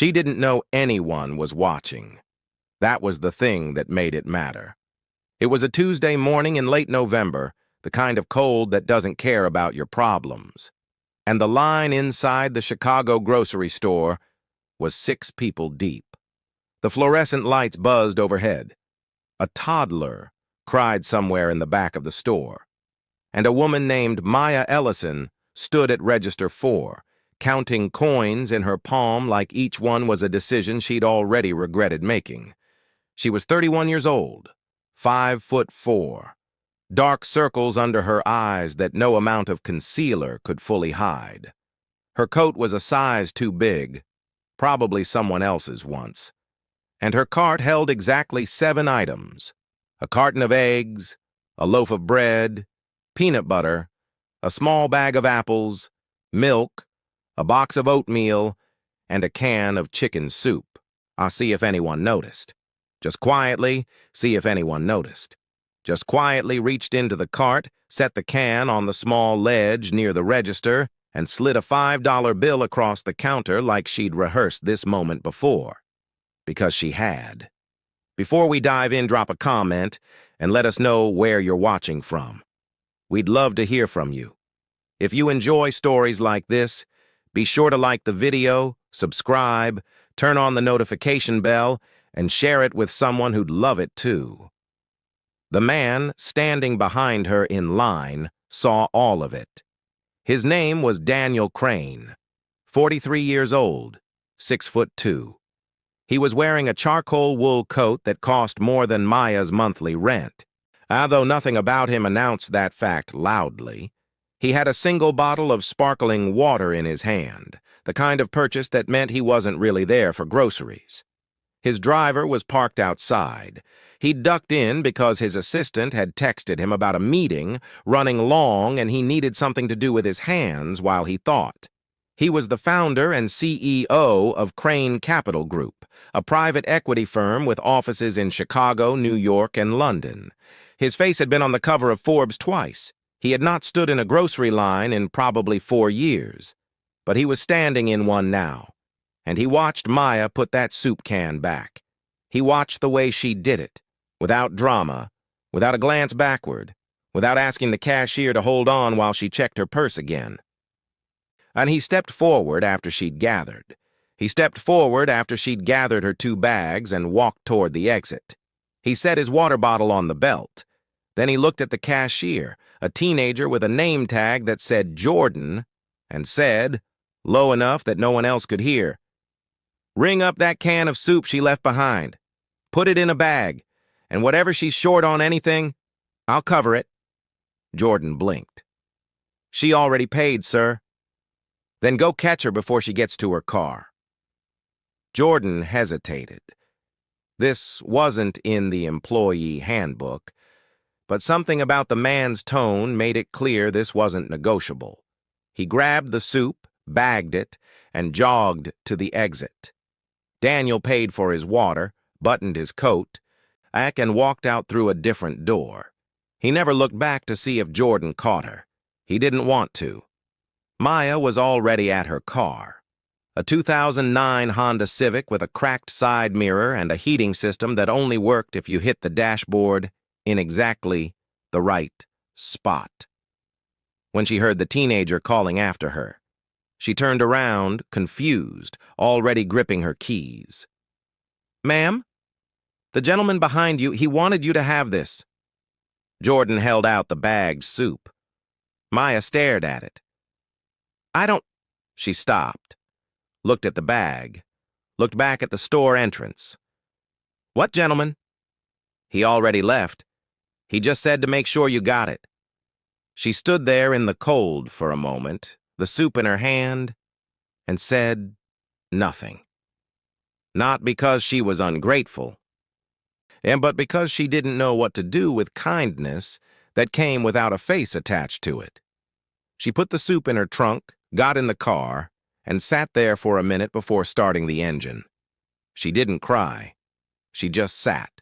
She didn't know anyone was watching. That was the thing that made it matter. It was a Tuesday morning in late November, the kind of cold that doesn't care about your problems. And the line inside the Chicago grocery store was 6 people deep. The fluorescent lights buzzed overhead. A toddler cried somewhere in the back of the store. And a woman named Maya Ellison stood at register 4, counting coins in her palm like each one was a decision she'd already regretted making. She was 31 years old, 5'4", dark circles under her eyes that no amount of concealer could fully hide. Her coat was a size too big, probably someone else's once. And her cart held exactly 7 items: a carton of eggs, a loaf of bread, peanut butter, a small bag of apples, milk, a box of oatmeal, and a can of chicken soup. I'll see if anyone noticed. Just quietly, see if anyone noticed. Just quietly reached into the cart, set the can on the small ledge near the register, and slid a $5 bill across the counter like she'd rehearsed this moment before. Because she had. Before we dive in, drop a comment and let us know where you're watching from. We'd love to hear from you. If you enjoy stories like this, be sure to like the video, subscribe, turn on the notification bell, and share it with someone who'd love it too. The man standing behind her in line saw all of it. His name was Daniel Crane, 43 years old, 6'2". He was wearing a charcoal wool coat that cost more than Maya's monthly rent. Although nothing about him announced that fact loudly, he had a single bottle of sparkling water in his hand, the kind of purchase that meant he wasn't really there for groceries. His driver was parked outside. He'd ducked in because his assistant had texted him about a meeting running long and he needed something to do with his hands while he thought. He was the founder and CEO of Crane Capital Group, a private equity firm with offices in Chicago, New York, and London. His face had been on the cover of Forbes twice. He had not stood in a grocery line in probably 4 years. But he was standing in one now. And he watched Maya put that soup can back. He watched the way she did it, without drama, without a glance backward, without asking the cashier to hold on while she checked her purse again. And he stepped forward after she'd gathered. He stepped forward after she'd gathered her 2 bags and walked toward the exit. He set his water bottle on the belt. Then he looked at the cashier, a teenager with a name tag that said Jordan, and said, low enough that no one else could hear, "Ring up that can of soup she left behind. Put it in a bag, and whatever she's short on anything, I'll cover it." Jordan blinked. "She already paid, sir." "Then go catch her before she gets to her car." Jordan hesitated. This wasn't in the employee handbook, but something about the man's tone made it clear this wasn't negotiable. He grabbed the soup, bagged it, and jogged to the exit. Daniel paid for his water, buttoned his coat, and walked out through a different door. He never looked back to see if Jordan caught her. He didn't want to. Maya was already at her car, a 2009 Honda Civic with a cracked side mirror and a heating system that only worked if you hit the dashboard in exactly the right spot. When she heard the teenager calling after her, she turned around, confused, already gripping her keys. "Ma'am? The gentleman behind you, he wanted you to have this." Jordan held out the bagged soup. Maya stared at it. "I don't—" She stopped, looked at the bag, looked back at the store entrance. "What gentleman?" "He already left. He just said to make sure you got it." She stood there in the cold for a moment, the soup in her hand, and said nothing. Not because she was ungrateful, but because she didn't know what to do with kindness that came without a face attached to it. She put the soup in her trunk, got in the car, and sat there for a minute before starting the engine. She didn't cry. She just sat.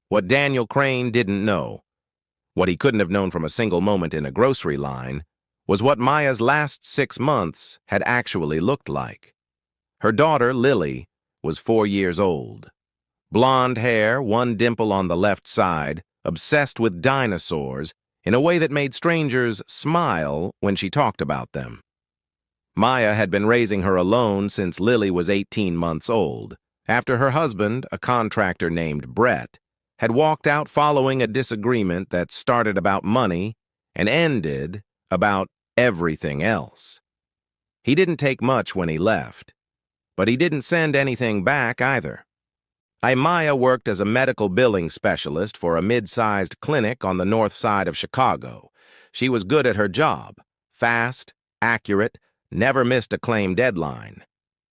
What Daniel Crane didn't know, what he couldn't have known from a single moment in a grocery line, was what Maya's last 6 months had actually looked like. Her daughter, Lily, was 4 years old. Blonde hair, one dimple on the left side, obsessed with dinosaurs in a way that made strangers smile when she talked about them. Maya had been raising her alone since Lily was 18 months old, after her husband, a contractor named Brett, had walked out following a disagreement that started about money and ended about everything else. He didn't take much when he left, but he didn't send anything back either. Maya worked as a medical billing specialist for a mid-sized clinic on the north side of Chicago. She was good at her job, fast, accurate, never missed a claim deadline.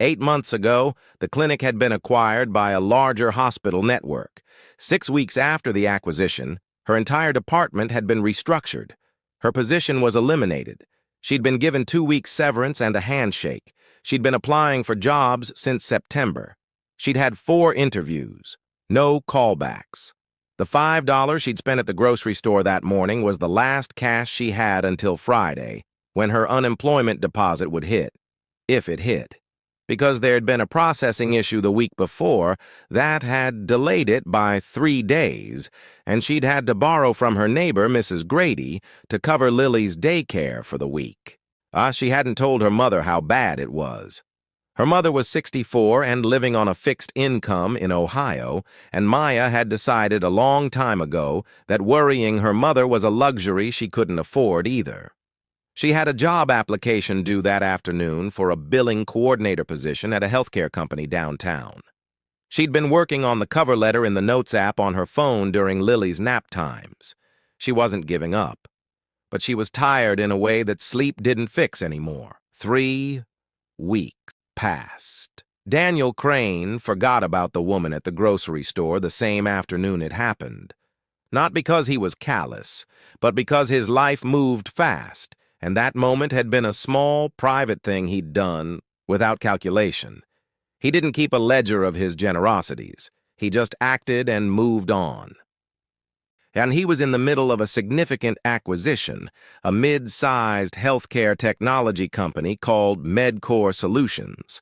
8 months ago, the clinic had been acquired by a larger hospital network. 6 weeks after the acquisition, her entire department had been restructured. Her position was eliminated. She'd been given 2 weeks severance and a handshake. She'd been applying for jobs since September. She'd had 4 interviews, no callbacks. The $5 she'd spent at the grocery store that morning was the last cash she had until Friday, when her unemployment deposit would hit, if it hit. Because there had been a processing issue the week before, that had delayed it by 3 days, and she'd had to borrow from her neighbor, Mrs. Grady, to cover Lily's daycare for the week. She hadn't told her mother how bad it was. Her mother was 64 and living on a fixed income in Ohio, and Maya had decided a long time ago that worrying her mother was a luxury she couldn't afford either. She had a job application due that afternoon for a billing coordinator position at a healthcare company downtown. She'd been working on the cover letter in the Notes app on her phone during Lily's nap times. She wasn't giving up, but she was tired in a way that sleep didn't fix anymore. 3 weeks passed. Daniel Crane forgot about the woman at the grocery store the same afternoon it happened. Not because he was callous, but because his life moved fast, and that moment had been a small, private thing he'd done without calculation. He didn't keep a ledger of his generosities. He just acted and moved on. And he was in the middle of a significant acquisition, a mid-sized healthcare technology company called MedCore Solutions.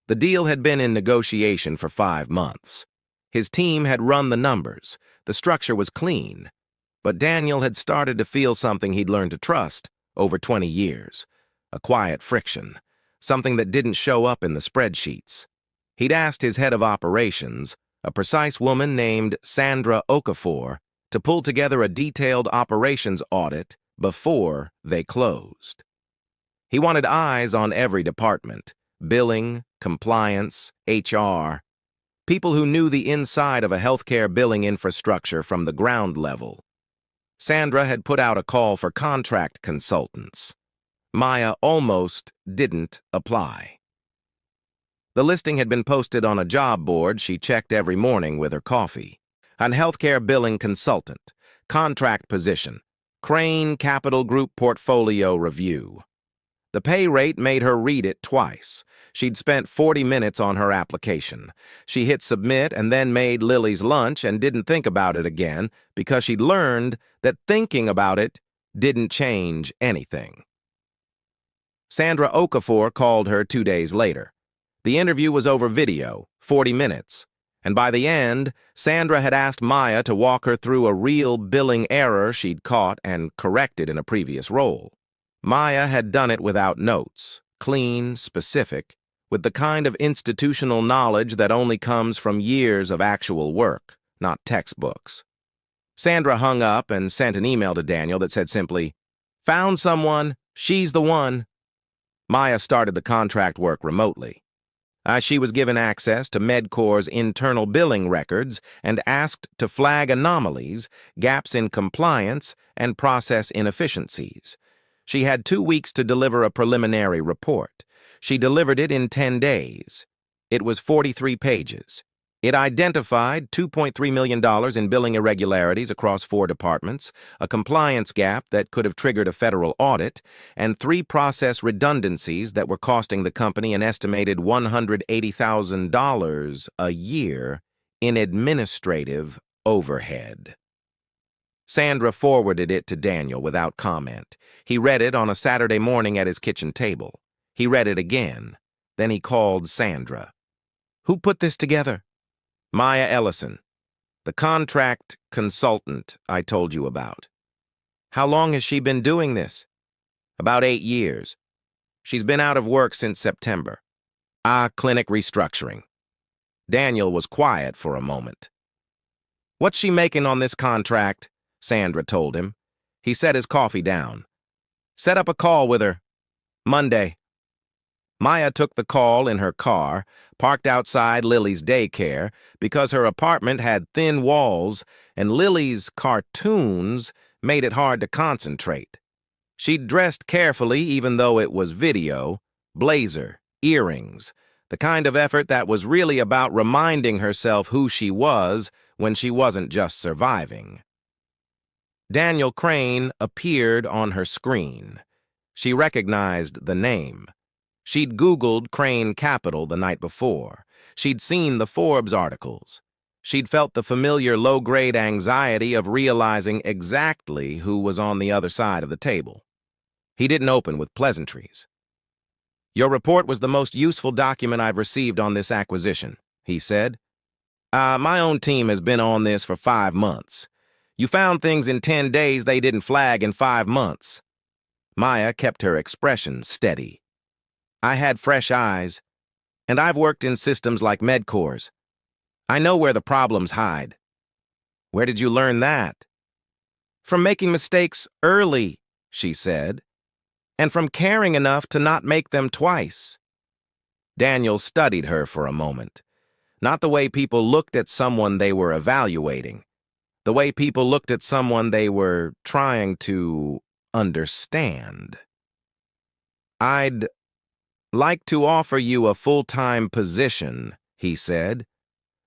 The deal had been in negotiation for 5 months. His team had run the numbers. The structure was clean. But Daniel had started to feel something he'd learned to trust over 20 years, a quiet friction, something that didn't show up in the spreadsheets. He'd asked his head of operations, a precise woman named Sandra Okafor, to pull together a detailed operations audit before they closed. He wanted eyes on every department, billing, compliance, HR, people who knew the inside of a healthcare billing infrastructure from the ground level. Sandra had put out a call for contract consultants. Maya almost didn't apply. The listing had been posted on a job board she checked every morning with her coffee. An healthcare billing consultant, contract position, Crane Capital Group portfolio review. The pay rate made her read it twice. She'd spent 40 minutes on her application. She hit submit and then made Lily's lunch and didn't think about it again because she'd learned that thinking about it didn't change anything. Sandra Okafor called her 2 days later. The interview was over video, 40 minutes. And by the end, Sandra had asked Maya to walk her through a real billing error she'd caught and corrected in a previous role. Maya had done it without notes, clean, specific, with the kind of institutional knowledge that only comes from years of actual work, not textbooks. Sandra hung up and sent an email to Daniel that said simply, "Found someone, she's the one." Maya started the contract work remotely. She was given access to MedCore's internal billing records and asked to flag anomalies, gaps in compliance, and process inefficiencies. She had 2 weeks to deliver a preliminary report. She delivered it in 10 days. It was 43 pages. It identified $2.3 million in billing irregularities across 4 departments, a compliance gap that could have triggered a federal audit, and 3 process redundancies that were costing the company an estimated $180,000 a year in administrative overhead. Sandra forwarded it to Daniel without comment. He read it on a Saturday morning at his kitchen table. He read it again. Then he called Sandra. "Who put this together?" "Maya Ellison, the contract consultant I told you about." "How long has she been doing this?" "About 8 years. She's been out of work since September." Clinic restructuring. Daniel was quiet for a moment. "What's she making on this contract?" Sandra told him. He set his coffee down. "Set up a call with her. Monday." Maya took the call in her car, parked outside Lily's daycare, because her apartment had thin walls and Lily's cartoons made it hard to concentrate. She'd dressed carefully even though it was video, blazer, earrings, the kind of effort that was really about reminding herself who she was when she wasn't just surviving. Daniel Crane appeared on her screen. She recognized the name. She'd Googled Crane Capital the night before. She'd seen the Forbes articles. She'd felt the familiar low-grade anxiety of realizing exactly who was on the other side of the table. He didn't open with pleasantries. "Your report was the most useful document I've received on this acquisition," he said. My own team has been on this for 5 months. You found things in 10 days they didn't flag in 5 months." Maya kept her expression steady. "I had fresh eyes, and I've worked in systems like MedCores. I know where the problems hide." "Where did you learn that?" "From making mistakes early," she said, "and from caring enough to not make them twice." Daniel studied her for a moment. Not the way people looked at someone they were evaluating. The way people looked at someone they were trying to understand. "I'd like to offer you a full-time position," he said.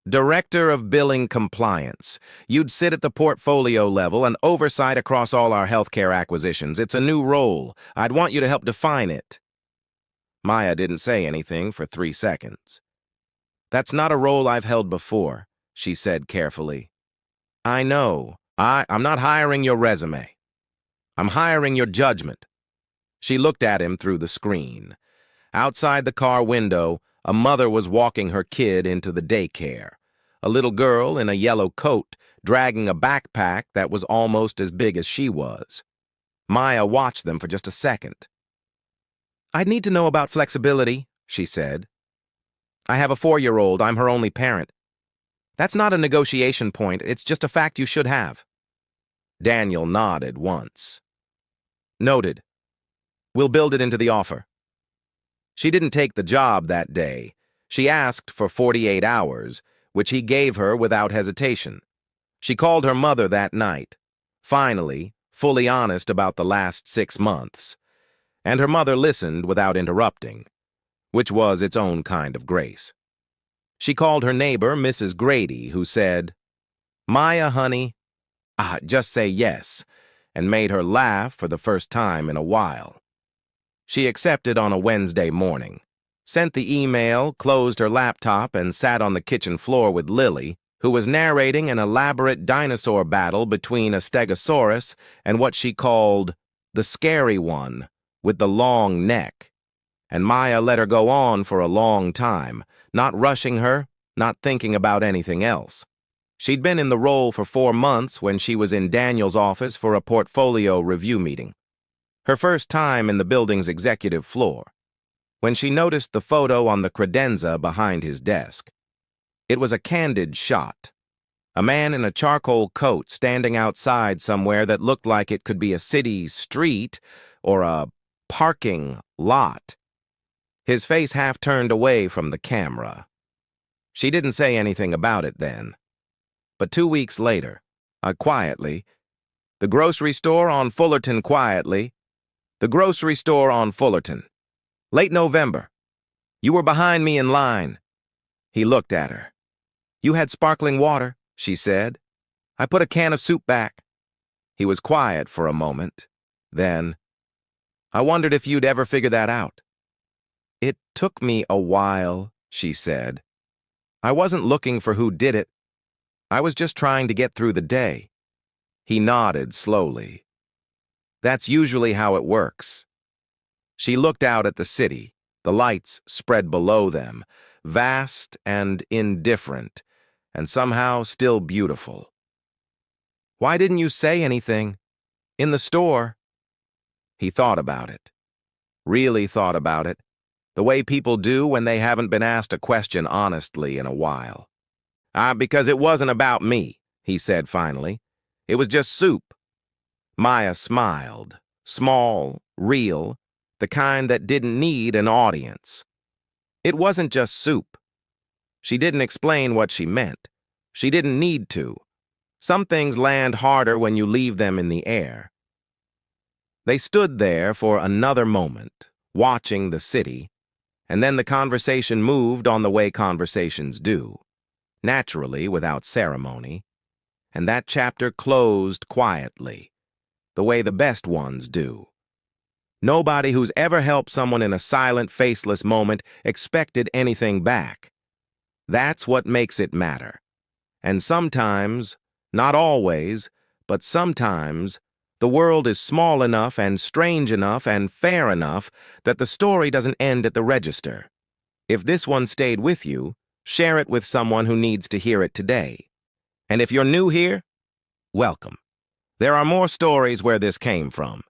"Director of Billing Compliance. You'd sit at the portfolio level and oversight across all our healthcare acquisitions. It's a new role. I'd want you to help define it." Maya didn't say anything for 3 seconds. "That's not a role I've held before," she said carefully. "I know. I'm not hiring your resume. I'm hiring your judgment." She looked at him through the screen. Outside the car window, a mother was walking her kid into the daycare. A little girl in a yellow coat, dragging a backpack that was almost as big as she was. Maya watched them for just a second. "I'd need to know about flexibility," she said. "I have a 4-year-old. I'm her only parent." "That's not a negotiation point. It's just a fact you should have." Daniel nodded once. "Noted. We'll build it into the offer." She didn't take the job that day. She asked for 48 hours, which he gave her without hesitation. She called her mother that night, finally, fully honest about the last 6 months. And her mother listened without interrupting, which was its own kind of grace. She called her neighbor, Mrs. Grady, who said, "Maya, honey, just say yes," and made her laugh for the first time in a while. She accepted on a Wednesday morning, sent the email, closed her laptop, and sat on the kitchen floor with Lily, who was narrating an elaborate dinosaur battle between a stegosaurus and what she called the scary one with the long neck. And Maya let her go on for a long time, not rushing her, not thinking about anything else. She'd been in the role for 4 months when she was in Daniel's office for a portfolio review meeting. Her first time in the building's executive floor, when she noticed the photo on the credenza behind his desk. It was a candid shot. A man in a charcoal coat standing outside somewhere that looked like it could be a city street or a parking lot. His face half turned away from the camera. She didn't say anything about it then. But 2 weeks later, quietly, the grocery store on Fullerton quietly, the grocery store on Fullerton. Late November. You were behind me in line. He looked at her. You had sparkling water, she said. I put a can of soup back. He was quiet for a moment. Then, I wondered if you'd ever figure that out. It took me a while, she said. I wasn't looking for who did it. I was just trying to get through the day. He nodded slowly. That's usually how it works. She looked out at the city. The lights spread below them, vast and indifferent, and somehow still beautiful. Why didn't you say anything? In the store. He thought about it. Really thought about it. The way people do when they haven't been asked a question honestly in a while. Because it wasn't about me, he said finally. It was just soup. Maya smiled. Small, real, the kind that didn't need an audience. It wasn't just soup. She didn't explain what she meant. She didn't need to. Some things land harder when you leave them in the air. They stood there for another moment, watching the city, and then the conversation moved on the way conversations do, naturally, without ceremony, and that chapter closed quietly, the way the best ones do. Nobody who's ever helped someone in a silent, faceless moment expected anything back. That's what makes it matter. And sometimes, not always, but sometimes, the world is small enough and strange enough and fair enough that the story doesn't end at the register. If this one stayed with you, share it with someone who needs to hear it today. And if you're new here, welcome. There are more stories where this came from.